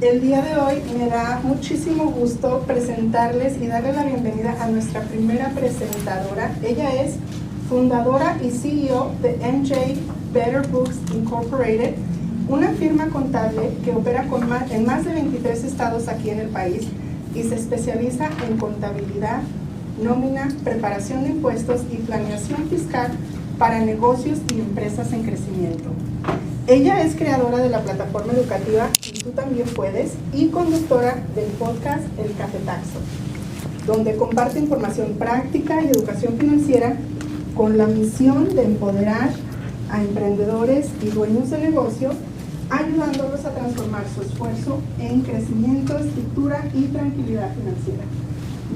El día de hoy me da muchísimo gusto presentarles y darle la bienvenida a nuestra primera presentadora. Ella es fundadora y CEO de MJ Better Books Incorporated, una firma contable que opera en más de 23 estados aquí en el país y se especializa en contabilidad, nómina, preparación de impuestos y planeación fiscal para negocios y empresas en crecimiento. Ella es creadora de la plataforma educativa Y Tú También Puedes y conductora del podcast El Cafetaxo, donde comparte información práctica y educación financiera con la misión de empoderar a emprendedores y dueños de negocio, ayudándolos a transformar su esfuerzo en crecimiento, estructura y tranquilidad financiera.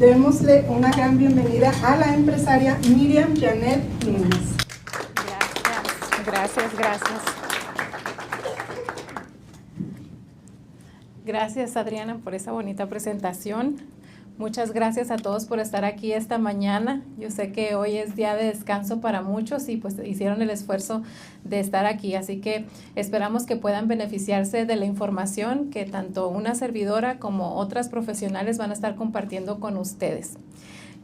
Démosle una gran bienvenida a la empresaria Miriam Janet Núñez. Gracias. Gracias, Adriana, por esa bonita presentación. Muchas gracias a todos por estar aquí esta mañana. Yo sé que hoy es día de descanso para muchos y pues hicieron el esfuerzo de estar aquí, así que esperamos que puedan beneficiarse de la información que tanto una servidora como otras profesionales van a estar compartiendo con ustedes.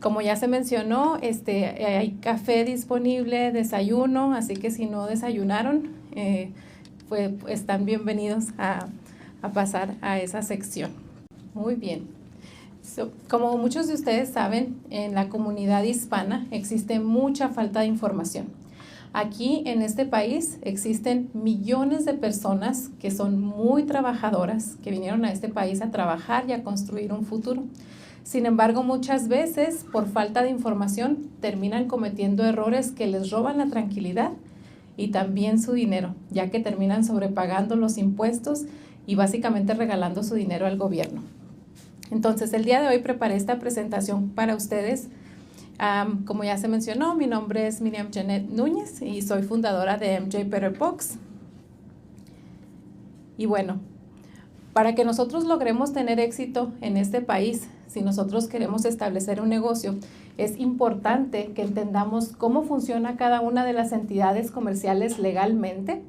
Como ya se mencionó, hay café disponible, desayuno, así que si no desayunaron, pues están bienvenidos a pasar a esa sección. Muy bien. Como muchos de ustedes saben, en la comunidad hispana existe mucha falta de información. Aquí en este país existen millones de personas que son muy trabajadoras, que vinieron a este país a trabajar y a construir un futuro. Sin embargo, muchas veces, por falta de información, terminan cometiendo errores que les roban la tranquilidad y también su dinero, ya que terminan sobrepagando los impuestos y básicamente regalando su dinero al gobierno. Entonces, el día de hoy preparé esta presentación para ustedes. Como ya se mencionó, mi nombre es Miriam Janet Núñez y soy fundadora de MJ Better Books. Y bueno, para que nosotros logremos tener éxito en este país, si nosotros queremos establecer un negocio, es importante que entendamos cómo funciona cada una de las entidades comerciales legalmente,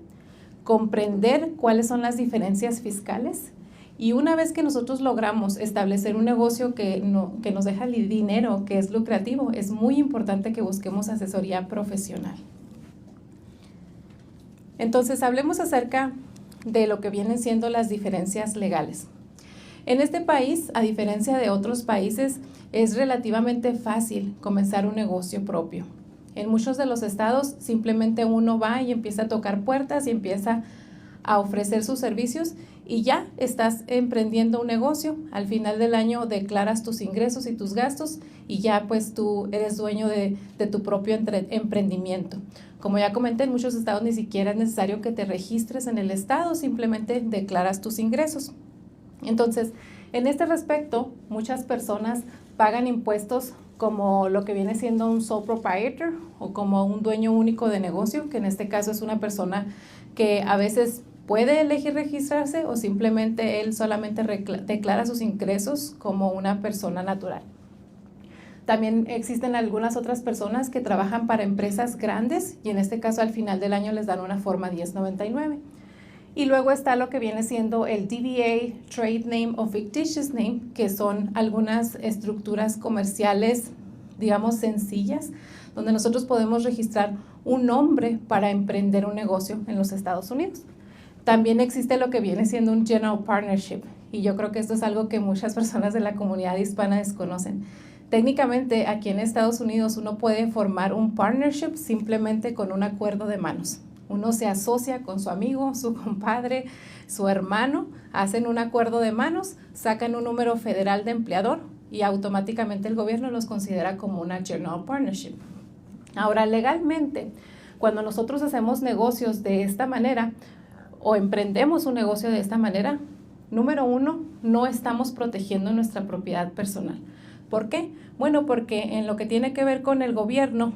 comprender cuáles son las diferencias fiscales y una vez que nosotros logramos establecer un negocio que nos deja dinero, que es lucrativo, es muy importante que busquemos asesoría profesional. Entonces, hablemos acerca de lo que vienen siendo las diferencias legales. En este país, a diferencia de otros países, es relativamente fácil comenzar un negocio propio. En muchos de los estados simplemente uno va y empieza a tocar puertas y empieza a ofrecer sus servicios y ya estás emprendiendo un negocio. Al final del año declaras tus ingresos y tus gastos y ya pues tú eres dueño de tu propio emprendimiento. Como ya comenté, en muchos estados ni siquiera es necesario que te registres en el estado, simplemente declaras tus ingresos. Entonces, en este respecto, muchas personas pagan impuestos como lo que viene siendo un sole proprietor o como un dueño único de negocio, que en este caso es una persona que a veces puede elegir registrarse o simplemente él solamente declara sus ingresos como una persona natural. También existen algunas otras personas que trabajan para empresas grandes y en este caso al final del año les dan una forma 1099. Y luego está lo que viene siendo el DBA, Trade Name o Fictitious Name, que son algunas estructuras comerciales, digamos, sencillas, donde nosotros podemos registrar un nombre para emprender un negocio en los Estados Unidos. También existe lo que viene siendo un General Partnership, y yo creo que esto es algo que muchas personas de la comunidad hispana desconocen. Técnicamente, aquí en Estados Unidos uno puede formar un partnership simplemente con un acuerdo de manos. Uno se asocia con su amigo, su compadre, su hermano, hacen un acuerdo de manos, sacan un número federal de empleador y automáticamente el gobierno los considera como una General Partnership. Ahora, legalmente, cuando nosotros hacemos negocios de esta manera o emprendemos un negocio de esta manera, número uno, no estamos protegiendo nuestra propiedad personal. ¿Por qué? Bueno, porque en lo que tiene que ver con el gobierno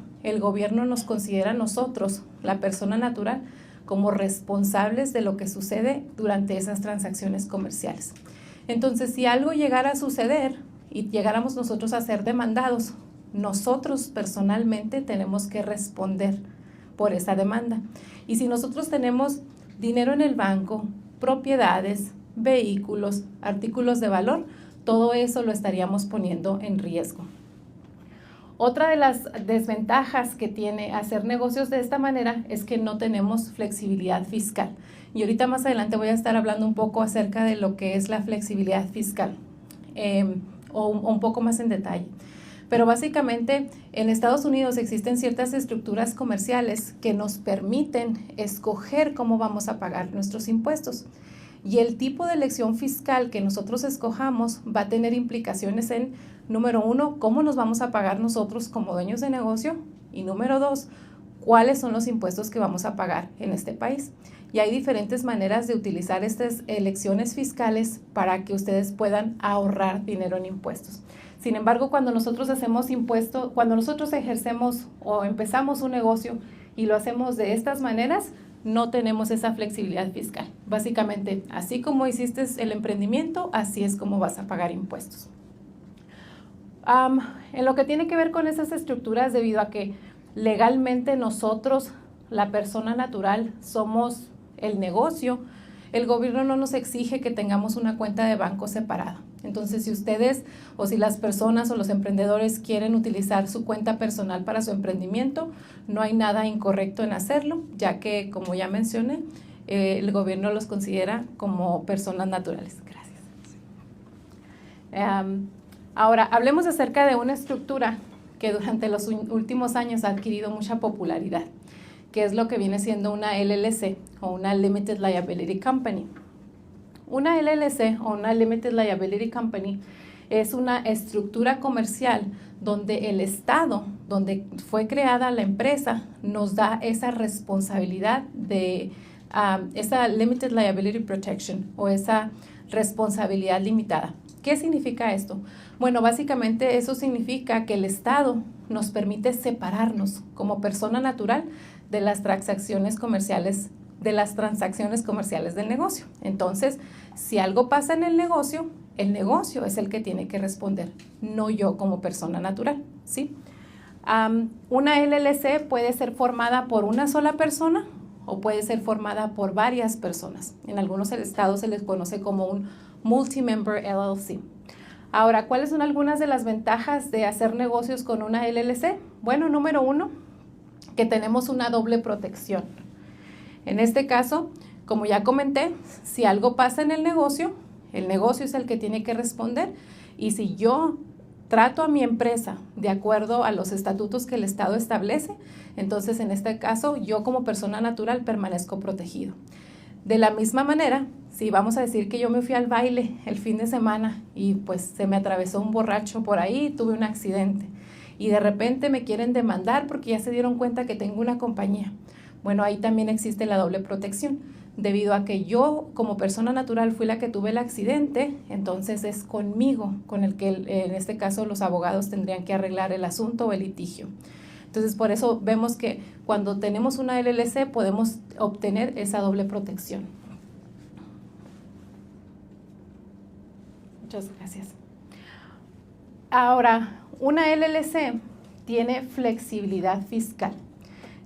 nos considera a nosotros, la persona natural, como responsables de lo que sucede durante esas transacciones comerciales. Entonces, si algo llegara a suceder y llegáramos nosotros a ser demandados, nosotros personalmente tenemos que responder por esa demanda. Y si nosotros tenemos dinero en el banco, propiedades, vehículos, artículos de valor, todo eso lo estaríamos poniendo en riesgo. Otra de las desventajas que tiene hacer negocios de esta manera es que no tenemos flexibilidad fiscal. Y ahorita más adelante voy a estar hablando un poco acerca de lo que es la flexibilidad fiscal, o un poco más en detalle. Pero básicamente en Estados Unidos existen ciertas estructuras comerciales que nos permiten escoger cómo vamos a pagar nuestros impuestos. Y el tipo de elección fiscal que nosotros escojamos va a tener implicaciones en, número 1, cómo nos vamos a pagar nosotros como dueños de negocio, y número 2, cuáles son los impuestos que vamos a pagar en este país. Y hay diferentes maneras de utilizar estas elecciones fiscales para que ustedes puedan ahorrar dinero en impuestos. Sin embargo, cuando nosotros hacemos impuestos, cuando nosotros ejercemos o empezamos un negocio y lo hacemos de estas maneras, no tenemos esa flexibilidad fiscal. Básicamente, así como hiciste el emprendimiento, así es como vas a pagar impuestos. En lo que tiene que ver con esas estructuras, debido a que legalmente nosotros, la persona natural, somos el negocio, el gobierno no nos exige que tengamos una cuenta de banco separada. Entonces, si ustedes o si las personas o los emprendedores quieren utilizar su cuenta personal para su emprendimiento, no hay nada incorrecto en hacerlo, ya que, como ya mencioné, el gobierno los considera como personas naturales. Gracias. Ahora, hablemos acerca de una estructura que durante los últimos años ha adquirido mucha popularidad, que es lo que viene siendo una LLC o una Limited Liability Company. Una LLC o una Limited Liability Company es una estructura comercial donde el Estado, donde fue creada la empresa, nos da esa responsabilidad de esa Limited Liability Protection o esa responsabilidad limitada. ¿Qué significa esto? Bueno, básicamente eso significa que el Estado nos permite separarnos como persona natural de las transacciones comerciales del negocio. Entonces, si algo pasa en el negocio es el que tiene que responder, no yo como persona natural, ¿sí? Una LLC puede ser formada por una sola persona o puede ser formada por varias personas. En algunos estados se les conoce como un multi-member LLC. Ahora, ¿cuáles son algunas de las ventajas de hacer negocios con una LLC? Bueno, número 1, que tenemos una doble protección. En este caso, como ya comenté, si algo pasa en el negocio es el que tiene que responder, y si yo trato a mi empresa de acuerdo a los estatutos que el Estado establece, entonces en este caso yo como persona natural permanezco protegido. De la misma manera, si vamos a decir que yo me fui al baile el fin de semana y pues se me atravesó un borracho por ahí, tuve un accidente y de repente me quieren demandar porque ya se dieron cuenta que tengo una compañía. Bueno, ahí también existe la doble protección. Debido a que yo como persona natural fui la que tuve el accidente, entonces es conmigo con el que en este caso los abogados tendrían que arreglar el asunto o el litigio. Entonces, por eso vemos que cuando tenemos una LLC podemos obtener esa doble protección. Muchas gracias. Ahora, una LLC tiene flexibilidad fiscal.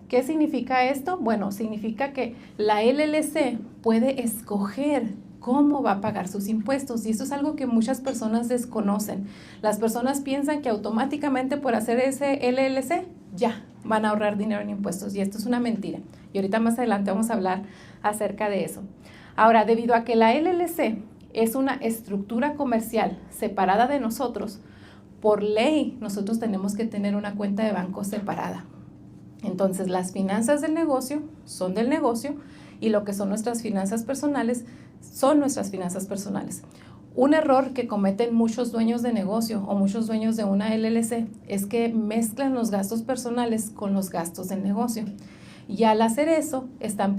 ¿Qué significa esto? Bueno, significa que la LLC puede escoger cómo va a pagar sus impuestos, y esto es algo que muchas personas desconocen. Las personas piensan que automáticamente por hacer ese LLC ya van a ahorrar dinero en impuestos, y esto es una mentira. Y ahorita más adelante vamos a hablar acerca de eso. Ahora, debido a que la LLC es una estructura comercial separada de nosotros, por ley nosotros tenemos que tener una cuenta de banco separada. Entonces, las finanzas del negocio son del negocio y lo que son nuestras finanzas personales son nuestras finanzas personales. Un error que cometen muchos dueños de negocio o muchos dueños de una LLC es que mezclan los gastos personales con los gastos del negocio. Y al hacer eso, están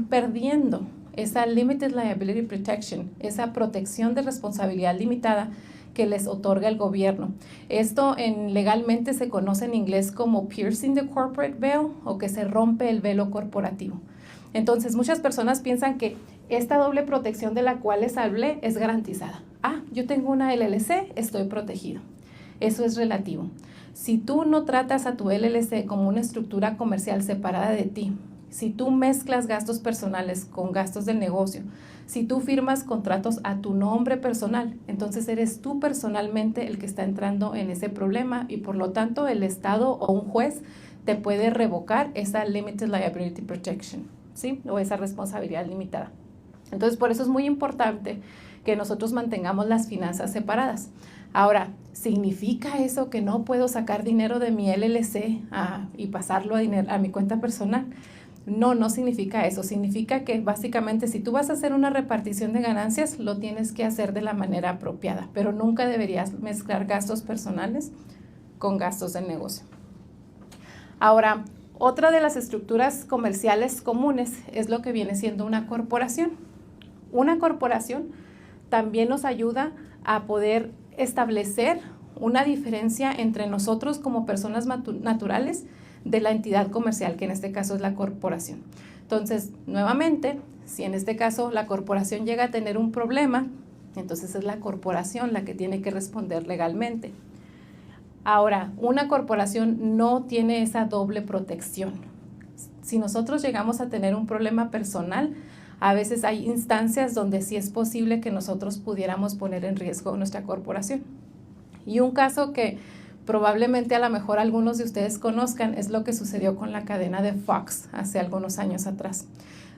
perdiendo esa Limited Liability Protection, esa protección de responsabilidad limitada que les otorga el gobierno. Esto legalmente se conoce en inglés como piercing the corporate veil, o que se rompe el velo corporativo. Entonces, muchas personas piensan que esta doble protección de la cual les hablé es garantizada. Yo tengo una LLC, estoy protegido. Eso es relativo. Si tú no tratas a tu LLC como una estructura comercial separada de ti, Si tú mezclas gastos personales con gastos del negocio, si tú firmas contratos a tu nombre personal, entonces eres tú personalmente el que está entrando en ese problema y por lo tanto el Estado o un juez te puede revocar esa Limited Liability Protection, ¿sí? O esa responsabilidad limitada. Entonces, por eso es muy importante que nosotros mantengamos las finanzas separadas. Ahora, ¿significa eso que no puedo sacar dinero de mi LLC y pasarlo a mi cuenta personal? No, no significa eso. Significa que básicamente si tú vas a hacer una repartición de ganancias, lo tienes que hacer de la manera apropiada, pero nunca deberías mezclar gastos personales con gastos del negocio. Ahora, otra de las estructuras comerciales comunes es lo que viene siendo una corporación. Una corporación también nos ayuda a poder establecer una diferencia entre nosotros como personas naturales de la entidad comercial, que en este caso es la corporación. Entonces, nuevamente, si en este caso la corporación llega a tener un problema, entonces es la corporación la que tiene que responder legalmente. Ahora, una corporación no tiene esa doble protección. Si nosotros llegamos a tener un problema personal, a veces hay instancias donde sí es posible que nosotros pudiéramos poner en riesgo nuestra corporación. Y un caso que probablemente a lo mejor algunos de ustedes conozcan es lo que sucedió con la cadena de Fox hace algunos años atrás,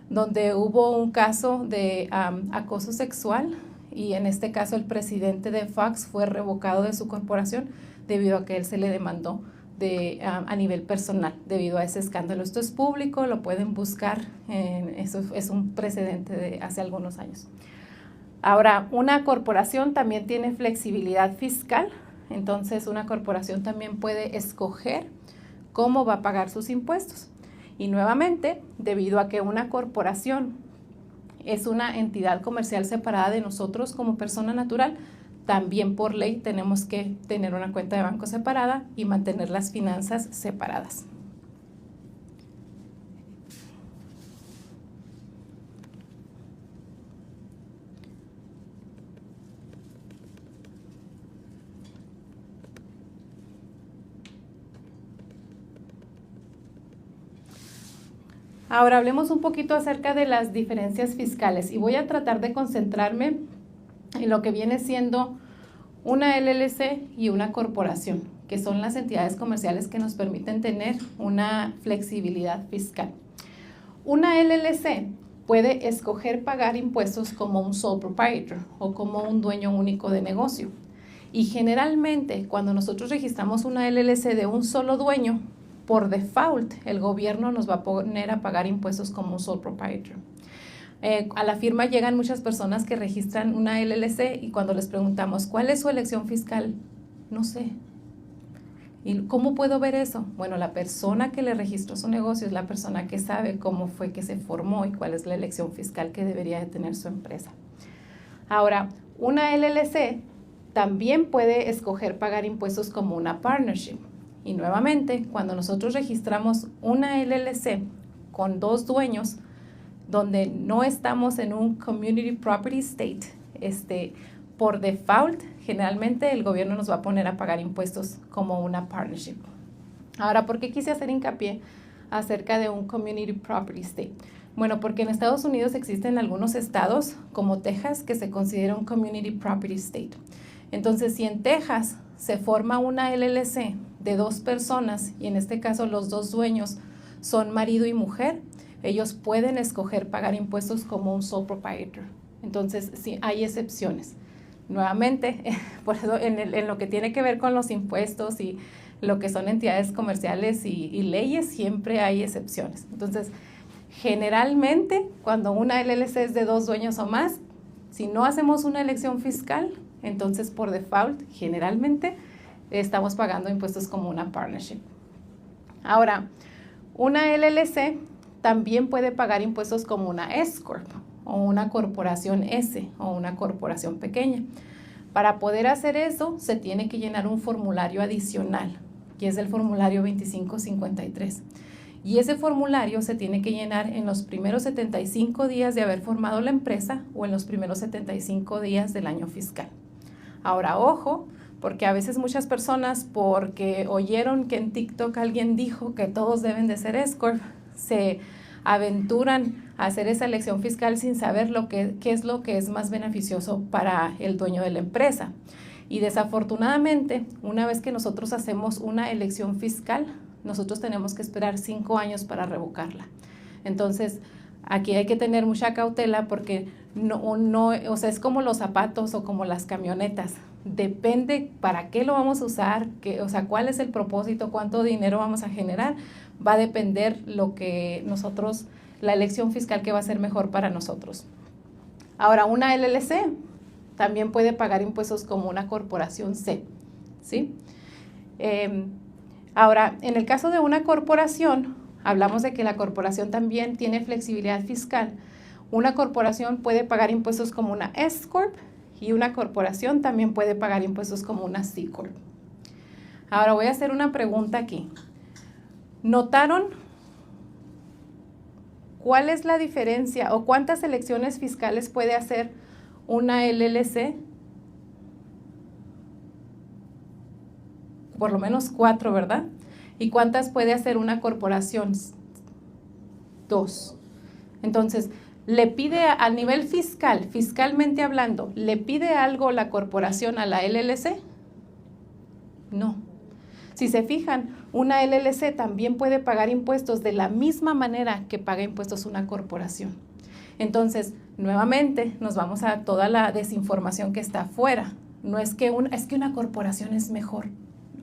donde hubo un caso de acoso sexual y en este caso el presidente de Fox fue revocado de su corporación debido a que él se le demandó a nivel personal debido a ese escándalo. Esto es público, lo pueden buscar, eso es un precedente de hace algunos años. Ahora, una corporación también tiene flexibilidad fiscal, entonces una corporación también puede escoger cómo va a pagar sus impuestos. Y nuevamente, debido a que una corporación es una entidad comercial separada de nosotros como persona natural, también por ley tenemos que tener una cuenta de banco separada y mantener las finanzas separadas. Ahora hablemos un poquito acerca de las diferencias fiscales y voy a tratar de concentrarme en lo que viene siendo una LLC y una corporación, que son las entidades comerciales que nos permiten tener una flexibilidad fiscal. Una LLC puede escoger pagar impuestos como un sole proprietor o como un dueño único de negocio. Y generalmente, cuando nosotros registramos una LLC de un solo dueño, por default, el gobierno nos va a poner a pagar impuestos como un sole proprietor. A la firma llegan muchas personas que registran una LLC y cuando les preguntamos, ¿cuál es su elección fiscal? No sé. ¿Y cómo puedo ver eso? Bueno, la persona que le registró su negocio es la persona que sabe cómo fue que se formó y cuál es la elección fiscal que debería de tener su empresa. Ahora, una LLC también puede escoger pagar impuestos como una partnership. Y nuevamente, cuando nosotros registramos una LLC con dos dueños, donde no estamos en un community property state, por default, generalmente el gobierno nos va a poner a pagar impuestos como una partnership. Ahora, ¿por qué quise hacer hincapié acerca de un community property state? Bueno, porque en Estados Unidos existen algunos estados, como Texas, que se considera un community property state. Entonces, si en Texas se forma una LLC de dos personas, y en este caso los dos dueños son marido y mujer, ellos pueden escoger pagar impuestos como un sole proprietor. Entonces, sí, hay excepciones. Nuevamente, por eso en lo que tiene que ver con los impuestos y lo que son entidades comerciales y leyes, siempre hay excepciones. Entonces, generalmente, cuando una LLC es de dos dueños o más, si no hacemos una elección fiscal, entonces por default, generalmente, estamos pagando impuestos como una partnership. Ahora, una LLC también puede pagar impuestos como una S-Corp o una corporación S o una corporación pequeña. Para poder hacer eso, se tiene que llenar un formulario adicional, que es el formulario 2553. Y ese formulario se tiene que llenar en los primeros 75 días de haber formado la empresa o en los primeros 75 días del año fiscal. Ahora, ojo, porque a veces muchas personas, porque oyeron que en TikTok alguien dijo que todos deben de ser S-Corp, se aventuran a hacer esa elección fiscal sin saber qué es lo que es más beneficioso para el dueño de la empresa. Y desafortunadamente, una vez que nosotros hacemos una elección fiscal, nosotros tenemos que esperar 5 años para revocarla. Entonces, aquí hay que tener mucha cautela porque o sea, es como los zapatos o como las camionetas. Depende para qué lo vamos a usar, o sea, cuál es el propósito, cuánto dinero vamos a generar, va a depender la elección fiscal que va a ser mejor para nosotros. Ahora, una LLC también puede pagar impuestos como una corporación C, ¿sí? Ahora, en el caso de una corporación, hablamos de que la corporación también tiene flexibilidad fiscal. Una corporación puede pagar impuestos como una S Corp y una corporación también puede pagar impuestos como una C Corp. Ahora voy a hacer una pregunta aquí. ¿Notaron cuál es la diferencia o cuántas elecciones fiscales puede hacer una LLC? Por lo menos 4, ¿verdad? ¿Y cuántas puede hacer una corporación? 2. Entonces, le pide a nivel fiscal, fiscalmente hablando, ¿le pide algo la corporación a la LLC? No. Si se fijan, una LLC también puede pagar impuestos de la misma manera que paga impuestos una corporación. Entonces, nuevamente, nos vamos a toda la desinformación que está afuera. No es que una corporación es mejor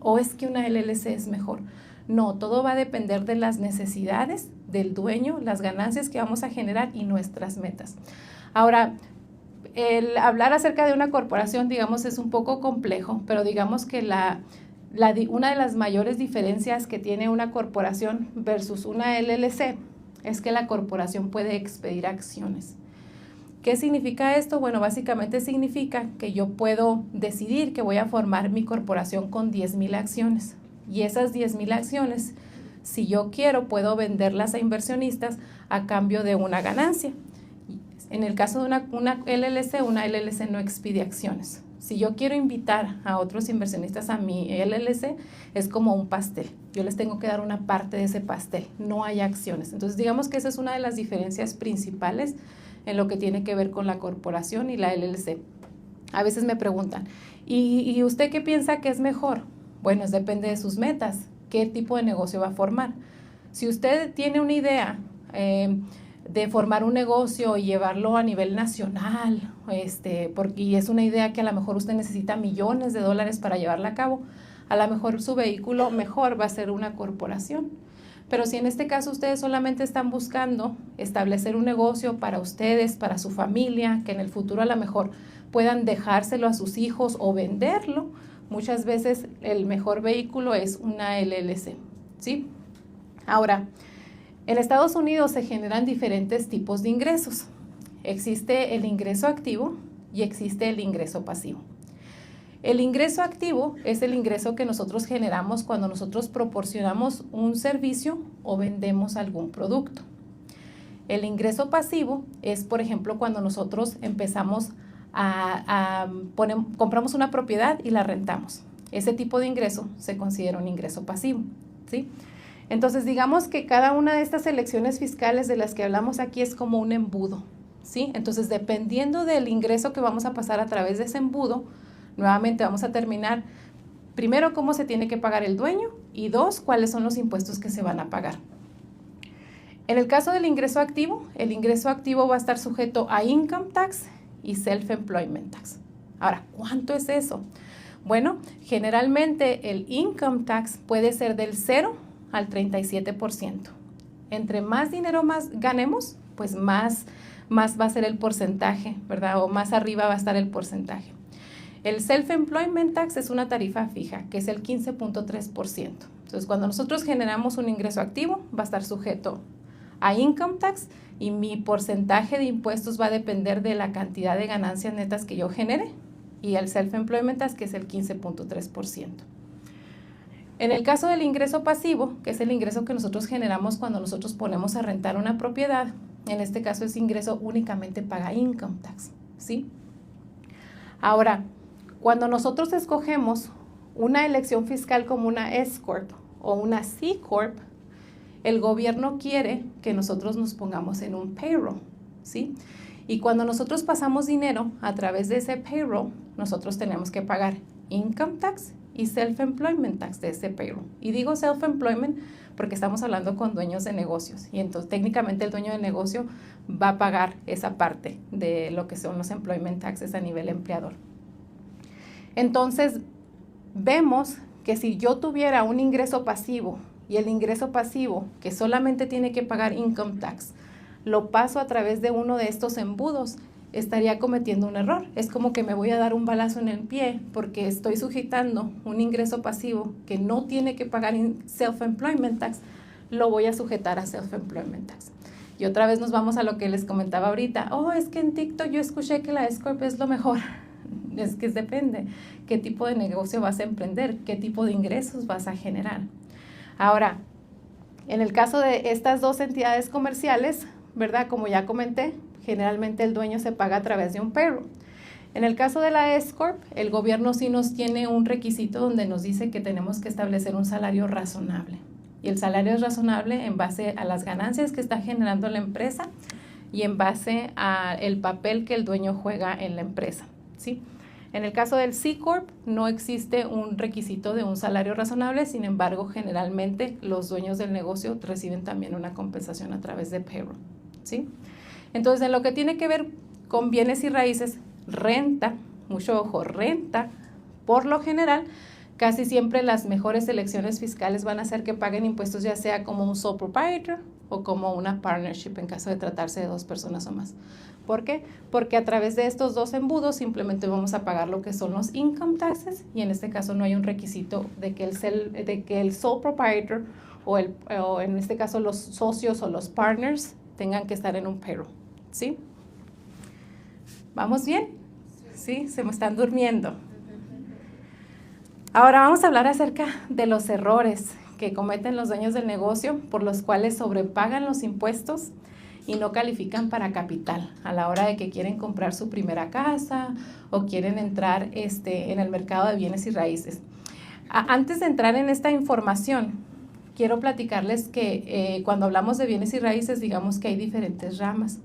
o es que una LLC es mejor. No, todo va a depender de las necesidades del dueño, las ganancias que vamos a generar y nuestras metas. Ahora, el hablar acerca de una corporación, digamos, es un poco complejo, pero digamos que una de las mayores diferencias que tiene una corporación versus una LLC es que la corporación puede expedir acciones. ¿Qué significa esto? Bueno, básicamente significa que yo puedo decidir que voy a formar mi corporación con 10,000 acciones. Y esas 10,000 acciones, si yo quiero, puedo venderlas a inversionistas a cambio de una ganancia. En el caso de una LLC no expide acciones. Si yo quiero invitar a otros inversionistas a mi LLC, es como un pastel. Yo les tengo que dar una parte de ese pastel, no hay acciones. Entonces, digamos que esa es una de las diferencias principales en lo que tiene que ver con la corporación y la LLC. A veces me preguntan, ¿y usted qué piensa que es mejor? Bueno, depende de sus metas, qué tipo de negocio va a formar. Si usted tiene una idea de formar un negocio y llevarlo a nivel nacional, y es una idea que a lo mejor usted necesita millones de dólares para llevarla a cabo, a lo mejor su vehículo mejor va a ser una corporación. Pero si en este caso ustedes solamente están buscando establecer un negocio para ustedes, para su familia, que en el futuro a lo mejor puedan dejárselo a sus hijos o venderlo, muchas veces el mejor vehículo es una LLC, ¿sí? Ahora, en Estados Unidos se generan diferentes tipos de ingresos. Existe el ingreso activo y existe el ingreso pasivo. El ingreso activo es el ingreso que nosotros generamos cuando nosotros proporcionamos un servicio o vendemos algún producto. El ingreso pasivo es, por ejemplo, cuando nosotros empezamos compramos una propiedad y la rentamos. Ese tipo de ingreso se considera un ingreso pasivo, ¿sí? Entonces, digamos que cada una de estas elecciones fiscales de las que hablamos aquí es como un embudo, ¿sí? Entonces, dependiendo del ingreso que vamos a pasar a través de ese embudo, nuevamente vamos a terminar, primero, cómo se tiene que pagar el dueño y 2, cuáles son los impuestos que se van a pagar. En el caso del ingreso activo, el ingreso activo va a estar sujeto a income tax y self-employment tax. Ahora, ¿cuánto es eso? Bueno, generalmente el income tax puede ser del 0 al 37%. Entre más dinero ganemos, pues más va a ser el porcentaje, ¿verdad? O más arriba va a estar el porcentaje. El self-employment tax es una tarifa fija, que es el 15.3%. Entonces, cuando nosotros generamos un ingreso activo, va a estar sujeto a income tax y mi porcentaje de impuestos va a depender de la cantidad de ganancias netas que yo genere y el self-employment tax, que es el 15.3%. En el caso del ingreso pasivo, que es el ingreso que nosotros generamos cuando nosotros ponemos a rentar una propiedad, en este caso ese ingreso únicamente paga income tax, ¿sí? Ahora, cuando nosotros escogemos una elección fiscal como una S Corp o una C Corp, el gobierno quiere que nosotros nos pongamos en un payroll, ¿sí? Y cuando nosotros pasamos dinero a través de ese payroll, nosotros tenemos que pagar income tax y self-employment tax de ese payroll. Y digo self-employment porque estamos hablando con dueños de negocios. Y entonces técnicamente el dueño de negocio va a pagar esa parte de lo que son los employment taxes a nivel empleador. Entonces, vemos que si yo tuviera un ingreso pasivo y el ingreso pasivo que solamente tiene que pagar income tax, lo paso a través de uno de estos embudos, estaría cometiendo un error. Es como que me voy a dar un balazo en el pie porque estoy sujetando un ingreso pasivo que no tiene que pagar self-employment tax, lo voy a sujetar a self-employment tax. Y otra vez nos vamos a lo que les comentaba ahorita. Oh, es que en TikTok yo escuché que la S-Corp es lo mejor. Es que depende qué tipo de negocio vas a emprender, qué tipo de ingresos vas a generar. Ahora, en el caso de estas dos entidades comerciales, ¿verdad? Como ya comenté, generalmente el dueño se paga a través de un payroll. En el caso de la S-Corp, el gobierno sí nos tiene un requisito donde nos dice que tenemos que establecer un salario razonable. Y el salario es razonable en base a las ganancias que está generando la empresa y en base al papel que el dueño juega en la empresa, ¿sí? En el caso del C-Corp no existe un requisito de un salario razonable, sin embargo, generalmente los dueños del negocio reciben también una compensación a través de payroll, ¿sí? Entonces, en lo que tiene que ver con bienes y raíces, renta, mucho ojo, renta, por lo general, casi siempre las mejores elecciones fiscales van a hacer que paguen impuestos ya sea como un sole proprietor o como una partnership en caso de tratarse de dos personas o más. ¿Por qué? Porque a través de estos dos embudos simplemente vamos a pagar lo que son los income taxes y en este caso no hay un requisito de que el sole proprietor o en este caso los socios o los partners tengan que estar en un payroll, ¿sí? ¿Vamos bien? ¿Sí? Se me están durmiendo. Ahora vamos a hablar acerca de los errores que cometen los dueños del negocio por los cuales sobrepagan los impuestos y no califican para capital a la hora de que quieren comprar su primera casa o quieren entrar en el mercado de bienes y raíces. Antes de entrar en esta información, quiero platicarles que cuando hablamos de bienes y raíces, digamos que hay diferentes ramas.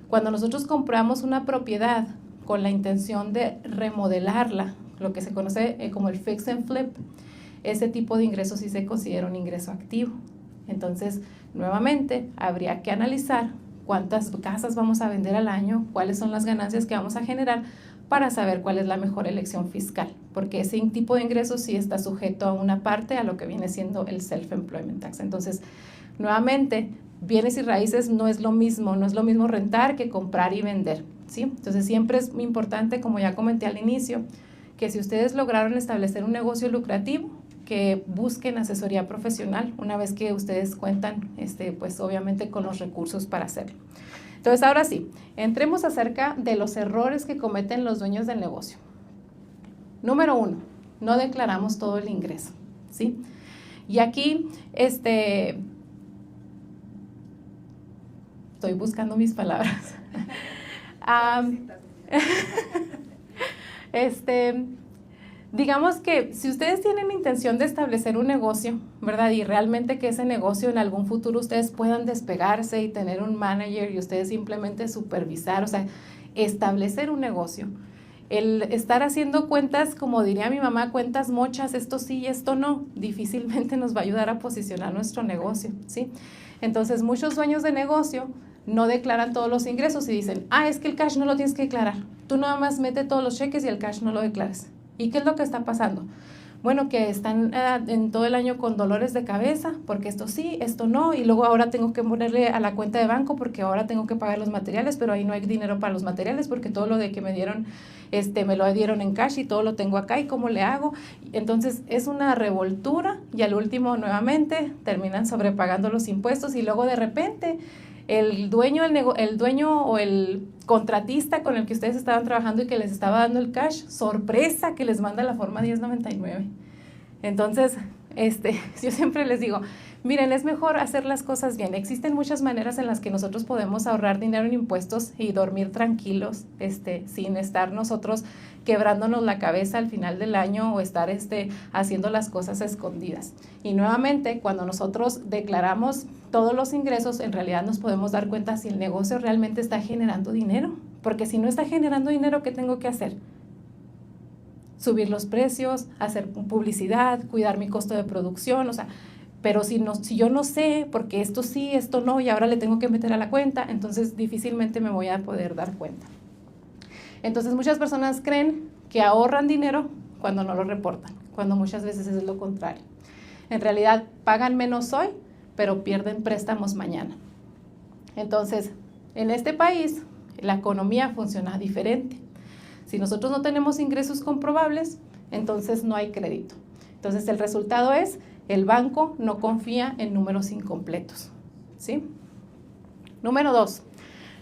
Cuando nosotros compramos una propiedad con la intención de remodelarla, lo que se conoce como el fix and flip, ese tipo de ingreso sí se considera un ingreso activo. Entonces, nuevamente, habría que analizar cuántas casas vamos a vender al año, cuáles son las ganancias que vamos a generar para saber cuál es la mejor elección fiscal, porque ese tipo de ingresos sí está sujeto a una parte a lo que viene siendo el self-employment tax. Entonces, nuevamente, bienes y raíces no es lo mismo rentar que comprar y vender, ¿sí? Entonces, siempre es muy importante, como ya comenté al inicio, que si ustedes lograron establecer un negocio lucrativo, que busquen asesoría profesional una vez que ustedes cuentan, pues obviamente con los recursos para hacerlo. Entonces, ahora sí, entremos acerca de los errores que cometen los dueños del negocio. Número 1, no declaramos todo el ingreso, ¿sí? Y aquí, estoy buscando mis palabras. Digamos que si ustedes tienen la intención de establecer un negocio, ¿verdad? Y realmente que ese negocio en algún futuro ustedes puedan despegarse y tener un manager y ustedes simplemente supervisar, o sea, establecer un negocio. El estar haciendo cuentas, como diría mi mamá, cuentas mochas, esto sí y esto no, difícilmente nos va a ayudar a posicionar nuestro negocio, ¿sí? Entonces, muchos dueños de negocio no declaran todos los ingresos y dicen, es que el cash no lo tienes que declarar. Tú nada más mete todos los cheques y el cash no lo declares. ¿Y qué es lo que está pasando? Bueno, que están en todo el año con dolores de cabeza, porque esto sí, esto no, y luego ahora tengo que ponerle a la cuenta de banco porque ahora tengo que pagar los materiales, pero ahí no hay dinero para los materiales porque todo lo de que me dieron, me lo dieron en cash y todo lo tengo acá, ¿y cómo le hago? Entonces, es una revoltura y al último, nuevamente, terminan sobrepagando los impuestos y luego de repente el dueño o el contratista con el que ustedes estaban trabajando y que les estaba dando el cash, sorpresa que les manda la forma 1099. Entonces, yo siempre les digo, Miren, es mejor hacer las cosas bien. Existen muchas maneras en las que nosotros podemos ahorrar dinero en impuestos y dormir tranquilos, sin estar nosotros quebrándonos la cabeza al final del año o estar haciendo las cosas escondidas. Y nuevamente, cuando nosotros declaramos todos los ingresos, en realidad nos podemos dar cuenta si el negocio realmente está generando dinero. Porque si no está generando dinero, ¿qué tengo que hacer? Subir los precios, hacer publicidad, cuidar mi costo de producción, o sea, pero si yo no sé, porque esto sí, esto no, y ahora le tengo que meter a la cuenta, entonces difícilmente me voy a poder dar cuenta. Entonces muchas personas creen que ahorran dinero cuando no lo reportan, cuando muchas veces es lo contrario. En realidad pagan menos hoy, pero pierden préstamos mañana. Entonces, en este país, la economía funciona diferente. Si nosotros no tenemos ingresos comprobables, entonces no hay crédito. Entonces el resultado es, el banco no confía en números incompletos, ¿sí? Número 2,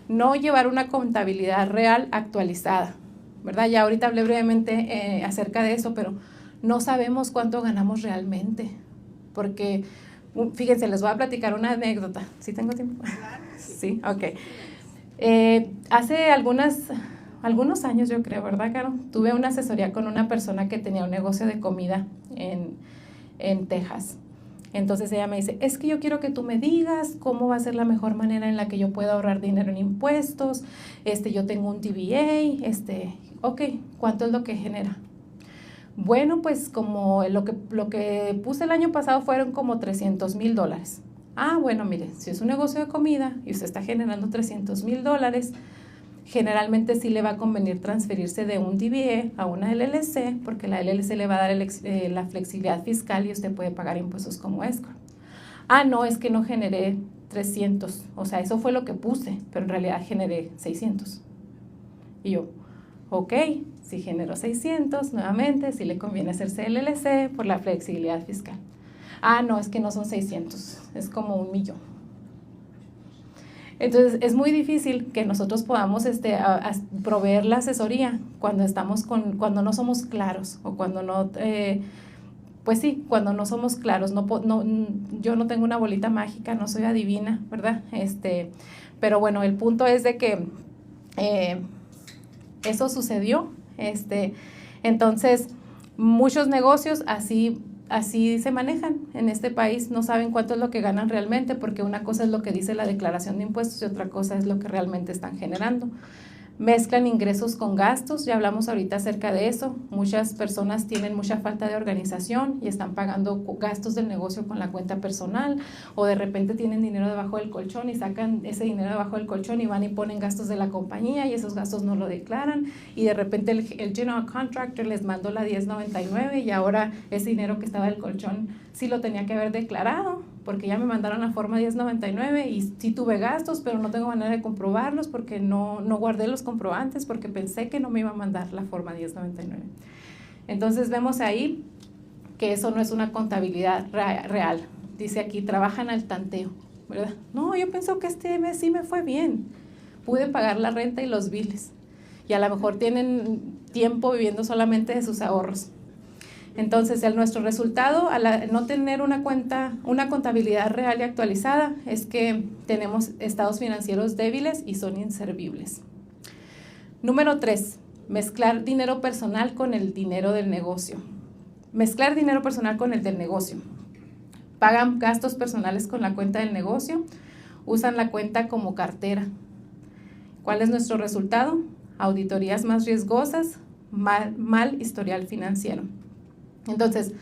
no llevar una contabilidad real actualizada, ¿verdad? Ya ahorita hablé brevemente acerca de eso, pero no sabemos cuánto ganamos realmente, porque, fíjense, les voy a platicar una anécdota. ¿Sí tengo tiempo? Sí, ok. Hace algunos años, yo creo, ¿verdad, Caro? Tuve una asesoría con una persona que tenía un negocio de comida en Texas. Entonces ella me dice, es que yo quiero que tú me digas cómo va a ser la mejor manera en la que yo pueda ahorrar dinero en impuestos. Yo tengo un DBA, ok, ¿cuánto es lo que genera? Bueno, pues como lo que puse el año pasado fueron como $300,000. Ah, bueno, mire, si es un negocio de comida y usted está generando $300,000, generalmente sí le va a convenir transferirse de un DBA a una LLC, porque la LLC le va a dar la flexibilidad fiscal y usted puede pagar impuestos como escrow. Ah, no, es que no generé 300, o sea, eso fue lo que puse, pero en realidad generé 600. Y yo, ok, si generó 600, nuevamente, sí le conviene hacerse LLC por la flexibilidad fiscal. Ah, no, es que no son 600, es como 1,000,000. Entonces, es muy difícil que nosotros podamos proveer la asesoría cuando no somos claros o cuando no, pues sí, cuando no somos claros. Yo no tengo una bolita mágica, no soy adivina, ¿verdad? Pero bueno, el punto es de que eso sucedió. Entonces, muchos negocios así se manejan en este país, no saben cuánto es lo que ganan realmente, porque una cosa es lo que dice la declaración de impuestos y otra cosa es lo que realmente están generando. Mezclan ingresos con gastos, ya hablamos ahorita acerca de eso. Muchas personas tienen mucha falta de organización y están pagando gastos del negocio con la cuenta personal, o de repente tienen dinero debajo del colchón y sacan ese dinero debajo del colchón y van y ponen gastos de la compañía y esos gastos no lo declaran, y de repente el general contractor les mandó la 1099 y ahora ese dinero que estaba del colchón sí lo tenía que haber declarado, porque ya me mandaron la forma 1099 y sí tuve gastos, pero no tengo manera de comprobarlos porque no guardé los comprobantes porque pensé que no me iba a mandar la forma 1099. Entonces vemos ahí que eso no es una contabilidad real. Dice aquí, trabajan al tanteo, ¿verdad? No, yo pienso que este mes sí me fue bien. Pude pagar la renta y los biles. Y a lo mejor tienen tiempo viviendo solamente de sus ahorros. Entonces, nuestro resultado al no tener una contabilidad real y actualizada es que tenemos estados financieros débiles y son inservibles. Número 3, mezclar dinero personal con el dinero del negocio. Mezclar dinero personal con el del negocio. Pagan gastos personales con la cuenta del negocio, usan la cuenta como cartera. ¿Cuál es nuestro resultado? Auditorías más riesgosas, mal historial financiero. Entonces,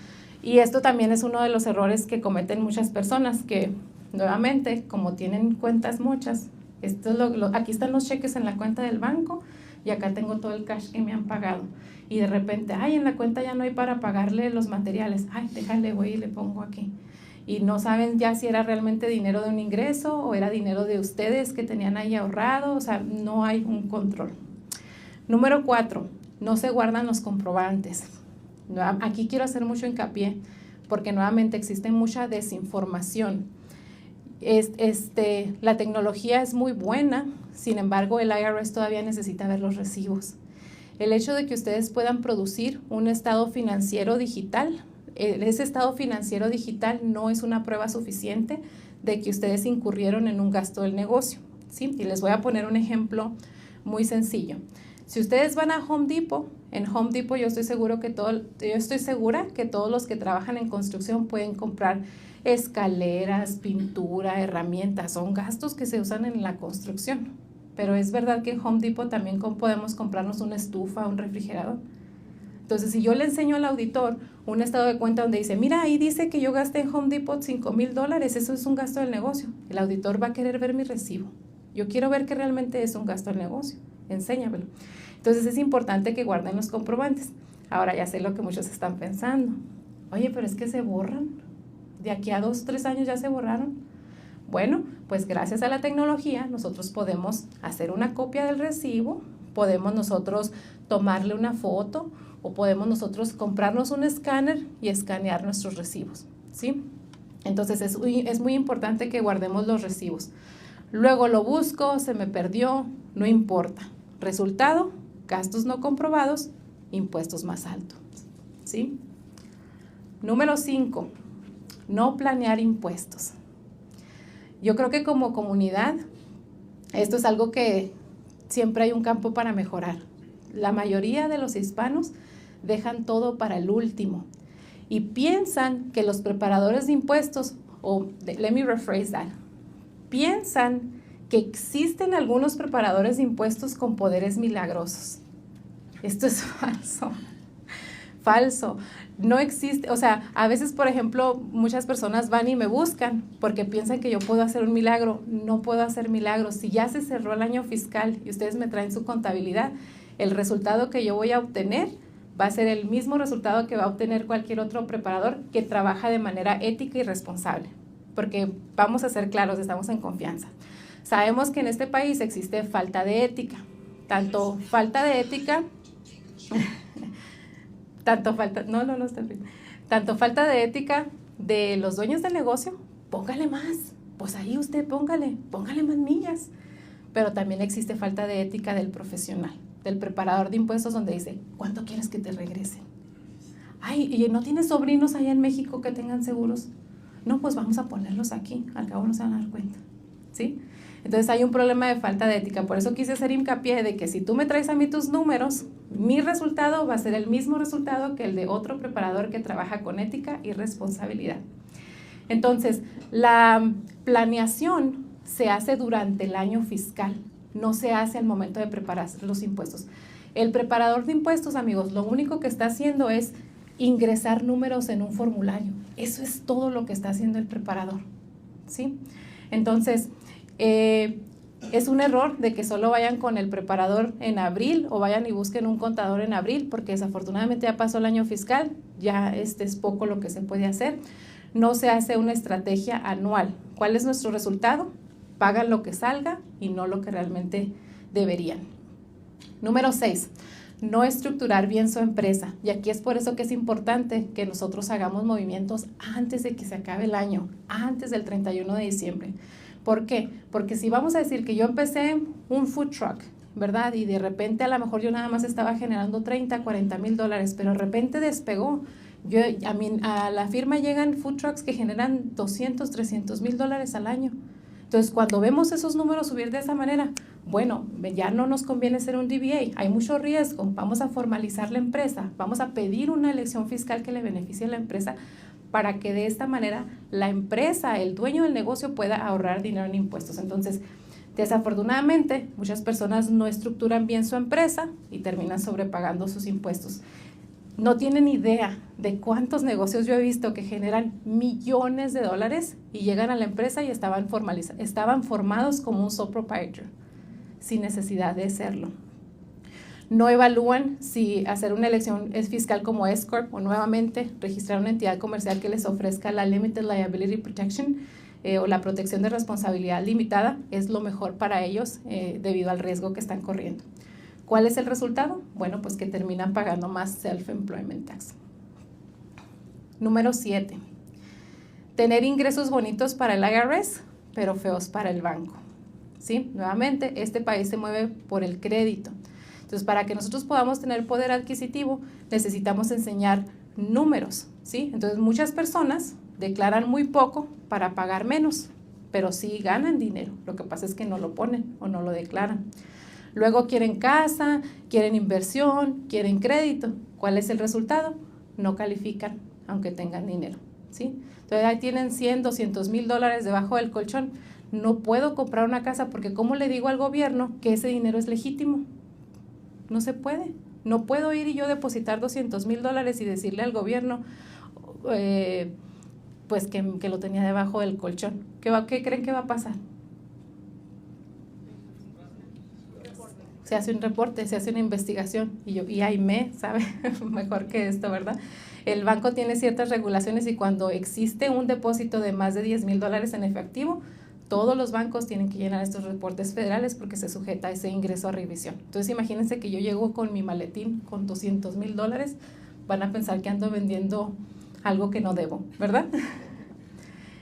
y esto también es uno de los errores que cometen muchas personas, que nuevamente, como tienen cuentas muchas, aquí están los cheques en la cuenta del banco y acá tengo todo el cash que me han pagado. Y de repente, en la cuenta ya no hay para pagarle los materiales. Déjale, voy y le pongo aquí. Y no saben ya si era realmente dinero de un ingreso o era dinero de ustedes que tenían ahí ahorrado, o sea, no hay un control. Número 4, no se guardan los comprobantes. Aquí quiero hacer mucho hincapié porque nuevamente existe mucha desinformación. La tecnología es muy buena, sin embargo el IRS todavía necesita ver los recibos. El hecho de que ustedes puedan producir un estado financiero digital ese estado financiero digital no es una prueba suficiente de que ustedes incurrieron en un gasto del negocio, ¿sí? Y les voy a poner un ejemplo muy sencillo. Si ustedes van a Home Depot, en Home Depot yo estoy segura que todos los que trabajan en construcción pueden comprar escaleras, pintura, herramientas, son gastos que se usan en la construcción. Pero es verdad que en Home Depot también podemos comprarnos una estufa, un refrigerador. Entonces, si yo le enseño al auditor un estado de cuenta donde dice, mira, ahí dice que yo gasté en Home Depot $5,000, eso es un gasto del negocio. El auditor va a querer ver mi recibo. Yo quiero ver que realmente es un gasto del negocio. Enséñamelo. Entonces, es importante que guarden los comprobantes. Ahora ya sé lo que muchos están pensando. Oye, pero es que se borran. De aquí a 2, 3 años ya se borraron. Bueno, pues gracias a la tecnología nosotros podemos hacer una copia del recibo, podemos nosotros tomarle una foto o podemos nosotros comprarnos un escáner y escanear nuestros recibos, ¿sí? Entonces es muy importante que guardemos los recibos. Luego lo busco, se me perdió, no importa. Resultado, gastos no comprobados, impuestos más altos, ¿sí? Número 5, no planear impuestos. Yo creo que como comunidad, esto es algo que siempre hay un campo para mejorar. La mayoría de los hispanos dejan todo para el último y piensan que los preparadores de impuestos, let me rephrase that, piensan que existen algunos preparadores de impuestos con poderes milagrosos. Esto es falso. Falso. No existe, o sea, a veces, por ejemplo, muchas personas van y me buscan porque piensan que yo puedo hacer un milagro. No puedo hacer milagros. Si ya se cerró el año fiscal y ustedes me traen su contabilidad, el resultado que yo voy a obtener va a ser el mismo resultado que va a obtener cualquier otro preparador que trabaja de manera ética y responsable. Porque vamos a ser claros, estamos en confianza. Sabemos que en este país existe falta de ética. Tanto falta de ética... Tanto falta de ética de los dueños del negocio, póngale más, pues ahí usted póngale más millas. Pero también existe falta de ética del profesional, del preparador de impuestos donde dice, ¿cuánto quieres que te regrese? Ay, ¿y no tienes sobrinos allá en México que tengan seguros? No, pues vamos a ponerlos aquí, al cabo no se van a dar cuenta, ¿sí? Entonces hay un problema de falta de ética, por eso quise hacer hincapié de que si tú me traes a mí tus números, mi resultado va a ser el mismo resultado que el de otro preparador que trabaja con ética y responsabilidad. Entonces, la planeación se hace durante el año fiscal, no se hace al momento de preparar los impuestos. El preparador de impuestos, amigos, lo único que está haciendo es ingresar números en un formulario. Eso es todo lo que está haciendo el preparador, ¿sí? Entonces, es un error de que solo vayan con el preparador en abril o vayan y busquen un contador en abril, porque desafortunadamente ya pasó el año fiscal, ya es poco lo que se puede hacer. No se hace una estrategia anual. ¿Cuál es nuestro resultado? Pagan lo que salga y no lo que realmente deberían. Número 6, no estructurar bien su empresa. Y aquí es por eso que es importante que nosotros hagamos movimientos antes de que se acabe el año, antes del 31 de diciembre. ¿Por qué? Porque si vamos a decir que yo empecé un food truck, ¿verdad? Y de repente a lo mejor yo nada más estaba generando $30, $40,000, pero de repente despegó. A la firma llegan food trucks que generan $200, $300,000 al año. Entonces, cuando vemos esos números subir de esa manera, bueno, ya no nos conviene ser un DBA, hay mucho riesgo, vamos a formalizar la empresa, vamos a pedir una elección fiscal que le beneficie a la empresa para que de esta manera la empresa, el dueño del negocio pueda ahorrar dinero en impuestos. Entonces, desafortunadamente, muchas personas no estructuran bien su empresa y terminan sobrepagando sus impuestos. No tienen idea de cuántos negocios yo he visto que generan millones de dólares y llegan a la empresa y estaban formados como un sole proprietor, sin necesidad de serlo. No evalúan si hacer una elección fiscal como S-Corp o nuevamente registrar una entidad comercial que les ofrezca la Limited Liability Protection o la protección de responsabilidad limitada es lo mejor para ellos debido al riesgo que están corriendo. ¿Cuál es el resultado? Bueno, pues que terminan pagando más Self-Employment Tax. Número 7. Tener ingresos bonitos para el IRS, pero feos para el banco. ¿Sí? Nuevamente, este país se mueve por el crédito. Entonces, para que nosotros podamos tener poder adquisitivo, necesitamos enseñar números, ¿sí? Entonces muchas personas declaran muy poco para pagar menos, pero sí ganan dinero. Lo que pasa es que no lo ponen o no lo declaran. Luego quieren casa, quieren inversión, quieren crédito. ¿Cuál es el resultado? No califican, aunque tengan dinero, ¿sí? Entonces ahí tienen 100, 200 mil dólares debajo del colchón. No puedo comprar una casa porque ¿cómo le digo al gobierno que ese dinero es legítimo? No se puede. No puedo ir y yo depositar 200 mil dólares y decirle al gobierno pues que lo tenía debajo del colchón. ¿Qué creen que va a pasar? Se hace un reporte, se hace una investigación y AIME sabe mejor que esto, ¿verdad? El banco tiene ciertas regulaciones y cuando existe un depósito de más de 10 mil dólares en efectivo, todos los bancos tienen que llenar estos reportes federales porque se sujeta a ese ingreso a revisión. Entonces imagínense que yo llego con mi maletín con 200 mil dólares, van a pensar que ando vendiendo algo que no debo, ¿verdad?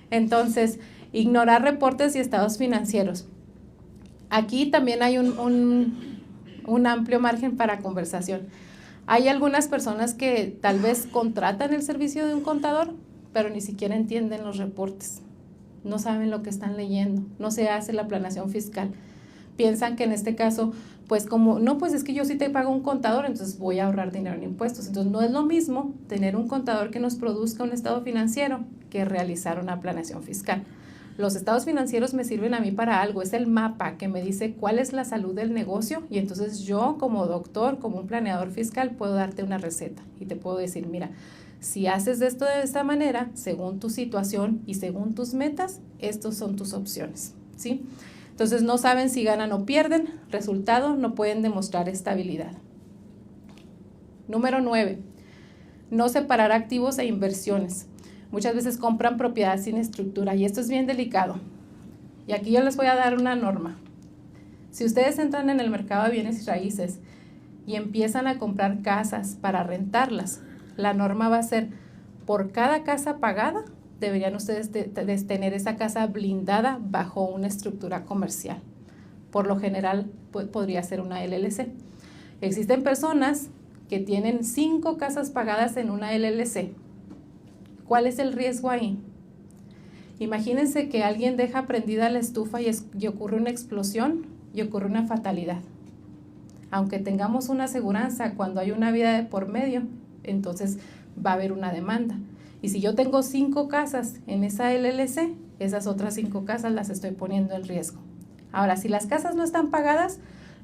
Entonces, ignorar reportes y estados financieros. Aquí también hay un amplio margen para conversación. Hay algunas personas que tal vez contratan el servicio de un contador, pero ni siquiera entienden los reportes. No saben lo que están leyendo, no se hace la planeación fiscal. Piensan que en este caso, pues como, no, pues es que yo sí te pago un contador, entonces voy a ahorrar dinero en impuestos. Entonces no es lo mismo tener un contador que nos produzca un estado financiero que realizar una planeación fiscal. Los estados financieros me sirven a mí para algo, es el mapa que me dice cuál es la salud del negocio y entonces yo como doctor, como un planeador fiscal, puedo darte una receta y te puedo decir, mira, si haces esto de esta manera, según tu situación y según tus metas, estos son tus opciones, ¿sí? Entonces no saben si ganan o pierden, resultado, no pueden demostrar estabilidad. Número 9, no separar activos e inversiones. Muchas veces compran propiedad sin estructura y esto es bien delicado. Y aquí yo les voy a dar una norma. Si ustedes entran en el mercado de bienes y raíces y empiezan a comprar casas para rentarlas, la norma va a ser por cada casa pagada, deberían ustedes tener esa casa blindada bajo una estructura comercial. Por lo general podría ser una LLC. Existen personas que tienen 5 casas pagadas en una LLC. ¿Cuál es el riesgo ahí? Imagínense que alguien deja prendida la estufa y ocurre una explosión y ocurre una fatalidad. Aunque tengamos una aseguranza, cuando hay una vida de por medio, entonces va a haber una demanda. Y si yo tengo 5 casas en esa LLC, esas otras 5 casas las estoy poniendo en riesgo. Ahora, si las casas no están pagadas,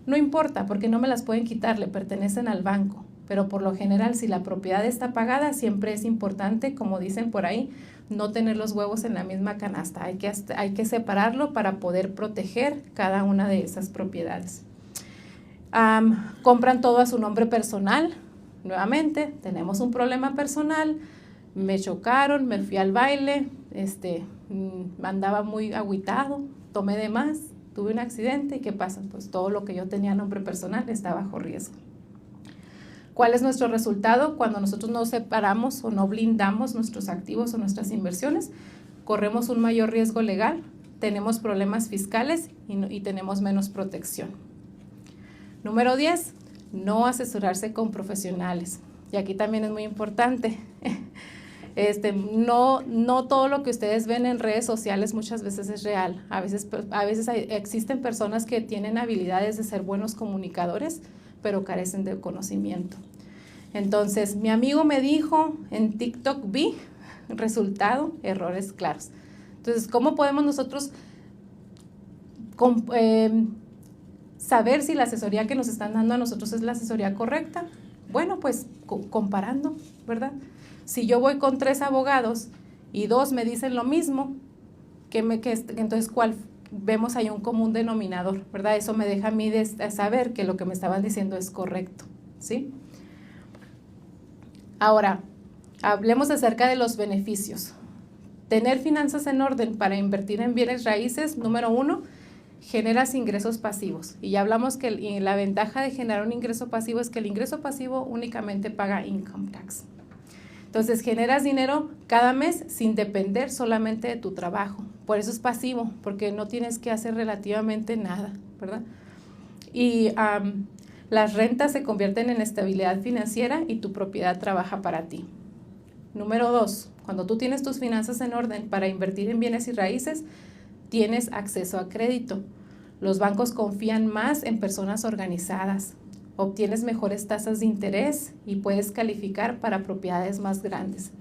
no importa, porque no me las pueden quitar, le pertenecen al banco. Pero por lo general, si la propiedad está pagada, siempre es importante, como dicen por ahí, no tener los huevos en la misma canasta. Hay que separarlo para poder proteger cada una de esas propiedades. Compran todo a su nombre personal. Nuevamente, tenemos un problema personal. Me chocaron, me fui al baile, andaba muy agüitado, tomé de más, tuve un accidente. ¿Y qué pasa? Pues todo lo que yo tenía a nombre personal está bajo riesgo. ¿Cuál es nuestro resultado cuando nosotros no separamos o no blindamos nuestros activos o nuestras inversiones? Corremos un mayor riesgo legal, tenemos problemas fiscales y tenemos menos protección. Número 10, no asesorarse con profesionales. Y aquí también es muy importante. No todo lo que ustedes ven en redes sociales muchas veces es real. A veces existen personas que tienen habilidades de ser buenos comunicadores, pero carecen de conocimiento. Entonces, mi amigo me dijo, en TikTok vi, resultado, errores claros. Entonces, ¿cómo podemos nosotros saber si la asesoría que nos están dando a nosotros es la asesoría correcta? Bueno, pues comparando, ¿verdad? Si yo voy con 3 abogados y 2 me dicen lo mismo, entonces, ¿cuál? Vemos ahí un común denominador, ¿verdad? Eso me deja a mí saber que lo que me estaban diciendo es correcto, ¿sí? Ahora, hablemos acerca de los beneficios. Tener finanzas en orden para invertir en bienes raíces, número 1, generas ingresos pasivos. Y ya hablamos que la ventaja de generar un ingreso pasivo es que el ingreso pasivo únicamente paga income tax. Entonces, generas dinero cada mes sin depender solamente de tu trabajo. Por eso es pasivo, porque no tienes que hacer relativamente nada, ¿verdad? Y las rentas se convierten en estabilidad financiera y tu propiedad trabaja para ti. Número 2, cuando tú tienes tus finanzas en orden para invertir en bienes y raíces, tienes acceso a crédito. Los bancos confían más en personas organizadas. Obtienes mejores tasas de interés y puedes calificar para propiedades más grandes.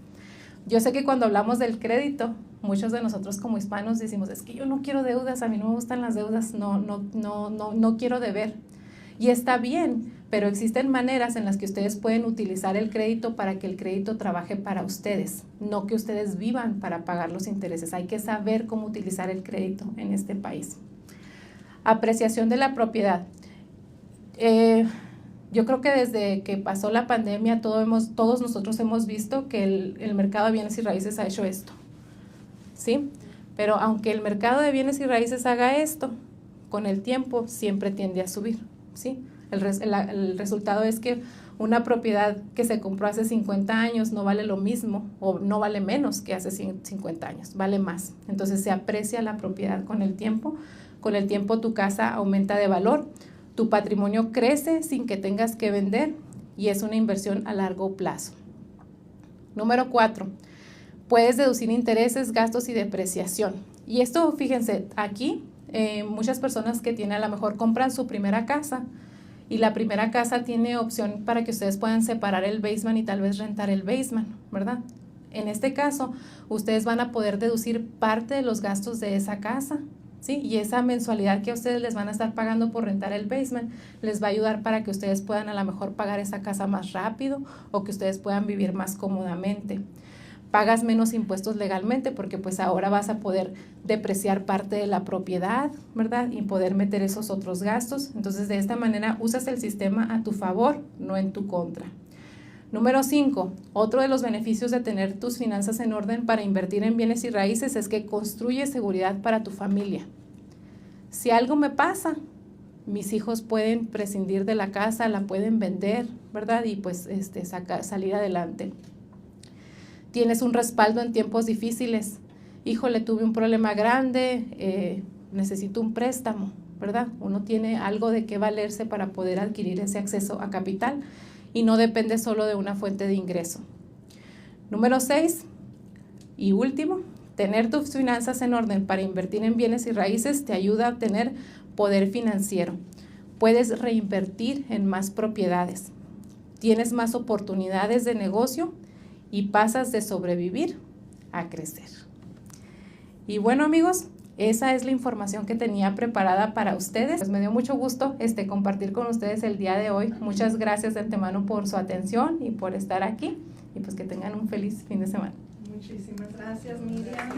Yo sé que cuando hablamos del crédito, muchos de nosotros como hispanos decimos, es que yo no quiero deudas, a mí no me gustan las deudas, no quiero deber. Y está bien, pero existen maneras en las que ustedes pueden utilizar el crédito para que el crédito trabaje para ustedes, no que ustedes vivan para pagar los intereses. Hay que saber cómo utilizar el crédito en este país. Apreciación de la propiedad. Yo creo que desde que pasó la pandemia todos nosotros hemos visto que el mercado de bienes y raíces ha hecho esto, ¿sí? Pero aunque el mercado de bienes y raíces haga esto, con el tiempo siempre tiende a subir, ¿sí? El resultado es que una propiedad que se compró hace 50 años no vale lo mismo o no vale menos que hace 50 años, vale más. Entonces se aprecia la propiedad con el tiempo. Con el tiempo tu casa aumenta de valor. Tu patrimonio crece sin que tengas que vender y es una inversión a largo plazo. Número 4, puedes deducir intereses, gastos y depreciación. Y esto, fíjense, aquí muchas personas que tienen a lo mejor compran su primera casa y la primera casa tiene opción para que ustedes puedan separar el basement y tal vez rentar el basement, ¿verdad? En este caso, ustedes van a poder deducir parte de los gastos de esa casa, ¿sí? Y esa mensualidad que ustedes les van a estar pagando por rentar el basement les va a ayudar para que ustedes puedan a lo mejor pagar esa casa más rápido o que ustedes puedan vivir más cómodamente. Pagas menos impuestos legalmente porque pues ahora vas a poder depreciar parte de la propiedad, ¿verdad? Y poder meter esos otros gastos. Entonces, de esta manera usas el sistema a tu favor, no en tu contra. Número 5, otro de los beneficios de tener tus finanzas en orden para invertir en bienes y raíces es que construye seguridad para tu familia. Si algo me pasa, mis hijos pueden prescindir de la casa, la pueden vender, ¿verdad? Y pues salir adelante. Tienes un respaldo en tiempos difíciles. Híjole, tuve un problema grande, necesito un préstamo, ¿verdad? Uno tiene algo de qué valerse para poder adquirir ese acceso a capital y no depende solo de una fuente de ingreso. Número 6 y último, tener tus finanzas en orden para invertir en bienes y raíces te ayuda a obtener poder financiero. Puedes reinvertir en más propiedades. Tienes más oportunidades de negocio y pasas de sobrevivir a crecer. Y bueno, amigos, esa es la información que tenía preparada para ustedes. Pues me dio mucho gusto compartir con ustedes el día de hoy. Muchas gracias de antemano por su atención y por estar aquí. Y pues que tengan un feliz fin de semana. Muchísimas gracias, Miriam.